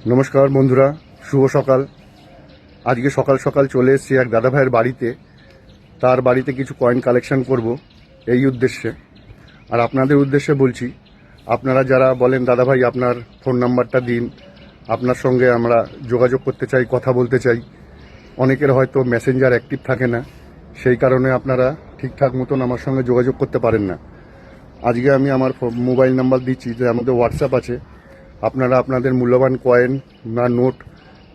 নমস্কার বন্ধুরা, শুভ সকাল। আজকে সকাল সকাল চলে এসেছি এক দাদা ভাইয়ের বাড়িতে। তার বাড়িতে কিছু কয়েন কালেকশন করব এই উদ্দেশ্যে। আর আপনাদের উদ্দেশ্যে বলছি, আপনারা যারা বলেন দাদা ভাই আপনার ফোন নাম্বারটা দিন, আপনার সঙ্গে আমরা যোগাযোগ করতে চাই, কথা বলতে চাই। অনেকের হয়তো মেসেঞ্জার অ্যাক্টিভ থাকে না, সেই কারণে আপনারা ঠিকঠাক মতন আমার সঙ্গে যোগাযোগ করতে পারেন না। আজকে আমি আমার মোবাইল নাম্বার দিচ্ছি, যে আমাদের হোয়াটসঅ্যাপ আছে। আপনারা আপনাদের মূল্যবান কয়েন বা নোট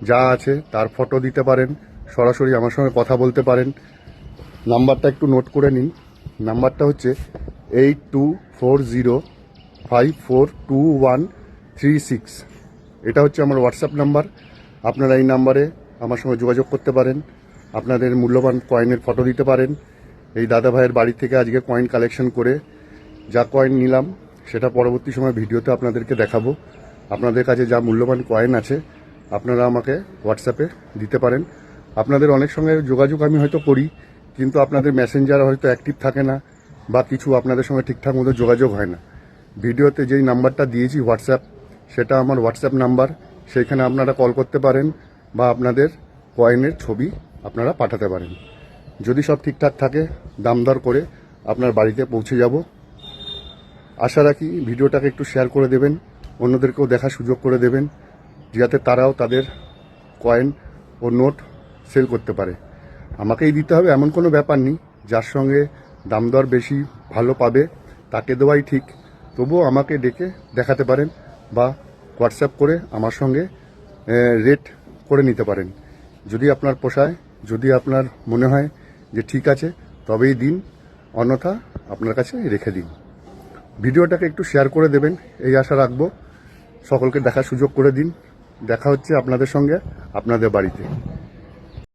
যা আছে তার ফটো দিতে পারেন, সরাসরি আমার সঙ্গে কথা বলতে পারেন। নাম্বারটা একটু নোট করে নিন। নাম্বারটা হচ্ছে 8240542136। এটা হচ্ছে আমার হোয়াটসঅ্যাপ নাম্বার। আপনারা এই নাম্বারে আমার সঙ্গে যোগাযোগ করতে পারেন, আপনাদের মূল্যবান কয়েনের ফটো দিতে পারেন। এই দাদা ভাইয়ের বাড়ি থেকে আজকে কয়েন কালেকশন করে যা কয়েন নিলাম সেটা পরবর্তী সময় ভিডিওতে আপনাদেরকে দেখাবো। আপনাদের কাছে যা মূল্যবান কয়েন আছে আপনারা আমাকে হোয়াটসঅ্যাপে দিতে পারেন। আপনাদের অনেক সঙ্গে যোগাযোগ আমি হয়তো করি, কিন্তু আপনাদের মেসেঞ্জার হয়তো অ্যাক্টিভ থাকে না বা কিছু আপনাদের সঙ্গে ঠিকঠাক মতো যোগাযোগ হয় না। ভিডিওতে যেই নাম্বারটা দিয়েছি হোয়াটসঅ্যাপ, সেটা আমার হোয়াটসঅ্যাপ নাম্বার। সেইখানে আপনারা কল করতে পারেন বা আপনাদের কয়েনের ছবি আপনারা পাঠাতে পারেন। যদি সব ঠিকঠাক থাকে দাম দর করে আপনার বাড়িতে পৌঁছে যাব। আশা রাখি ভিডিওটাকে একটু শেয়ার করে দেবেন, অন্যদেরকেও দেখার সুযোগ করে দেবেন, যাতে তারাও তাদের কয়েন ও নোট সেল করতে পারে। আমাকেই দিতে হবে এমন কোনো ব্যাপার নেই। যার সঙ্গে দাম দর বেশি ভালো পাবে তাকে দেওয়াই ঠিক। তবুও আমাকে ডেকে দেখাতে পারেন বা হোয়াটসঅ্যাপ করে আমার সঙ্গে রেট করে নিতে পারেন। যদি আপনার পোষায়, যদি আপনার মনে হয় যে ঠিক আছে তবেই দিন, অন্যথা আপনার কাছে রেখে দিন। ভিডিওটাকে একটু শেয়ার করে দেবেন এই আশা রাখবো। সকলকে দেখার সুযোগ করে দিন। দেখা হচ্ছে আপনাদের সঙ্গে আপনাদের বাড়িতে।